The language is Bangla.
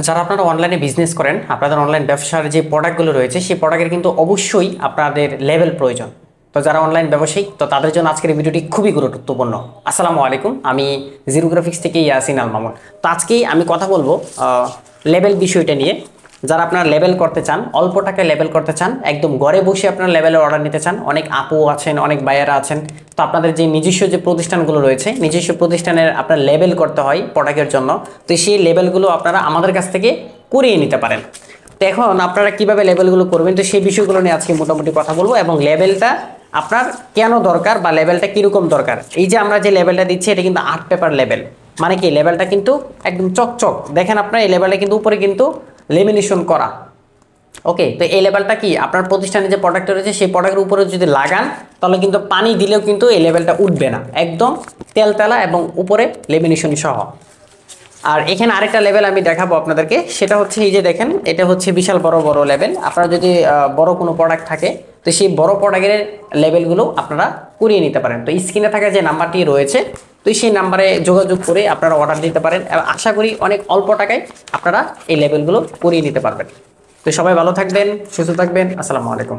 যারা আপনারা অনলাইনে বিজনেস করেন, আপনাদের অনলাইন ব্যবসার যে প্রোডাক্টগুলো রয়েছে সেই প্রোডাক্টের কিন্তু অবশ্যই আপনাদের লেভেল প্রয়োজন। তো যারা অনলাইন ব্যবসায়ী, তো তাদের জন্য আজকের এই ভিডিওটি খুবই গুরুত্বপূর্ণ। আসসালামু আলাইকুম, আমি জিরো গ্রাফিক্স থেকে ইয়াসিন আল মামুন। তো আজকেই আমি কথা বলবো লেভেল বিষয়টা নিয়ে। যারা আপনারা লেভেল করতে চান, অল্প টাকায় লেভেল করতে চান, একদম ঘরে বসে আপনারা লেভেলের অর্ডার নিতে চান, অনেক আপু আছেন, অনেক বায়ারা আছেন। তো আপনাদের যে নিজস্ব যে প্রতিষ্ঠানগুলো রয়েছে, নিজস্ব প্রতিষ্ঠানের আপনার লেভেল করতে হয় প্রোডাক্টের জন্য, তো সেই লেভেলগুলো আপনারা আমাদের কাছ থেকে করিয়ে নিতে পারেন। তো এখন আপনারা কিভাবে লেভেলগুলো করবেন, তো সেই বিষয়গুলো নিয়ে আজকে মোটামুটি কথা বলবো, এবং লেভেলটা আপনার কেন দরকার বা লেভেলটা কীরকম দরকার। এই যে আমরা যে লেভেলটা দিচ্ছি এটা কিন্তু আর্ট পেপার লেভেল, মানে কি লেভেলটা কিন্তু একদম চকচক। দেখেন আপনার এই লেভেলটা কিন্তু উপরে কিন্তু লেমিনেশন করা। ওকে, তো এই লেভেলটা কি আপনার প্রতিষ্ঠানে যে প্রোডাক্ট রয়েছে সেই প্রোডাক্টের উপরে যদি লাগান তাহলে কিন্তু পানি দিলেও কিন্তু এই লেভেলটা উঠবে না, একদম তেলতেলা এবং উপরে লেমিনেশন সহ। আর এখানে আরেকটা লেভেল আমি দেখাবো আপনাদেরকে, সেটা হচ্ছে এই যে দেখেন, এটা হচ্ছে বিশাল বড় বড় লেভেল। আপনারা যদি বড় কোনো প্রোডাক্ট থাকে তো সেই বড় প্রোডাক্টের লেভেলগুলো আপনারা করিয়ে নিতে পারেন। তো স্ক্রিনে থাকা যে নাম্বারটি রয়েছে, তো সেই নাম্বারে যোগাযোগ করে আপনারা অর্ডার দিতে পারেন, এবং আশা করি অনেক অল্প টাকায় আপনারা এই লেভেলগুলো করিয়ে নিতে পারবেন। তো সবাই ভালো থাকবেন, সুস্থ থাকবেন। আসসালামু আলাইকুম।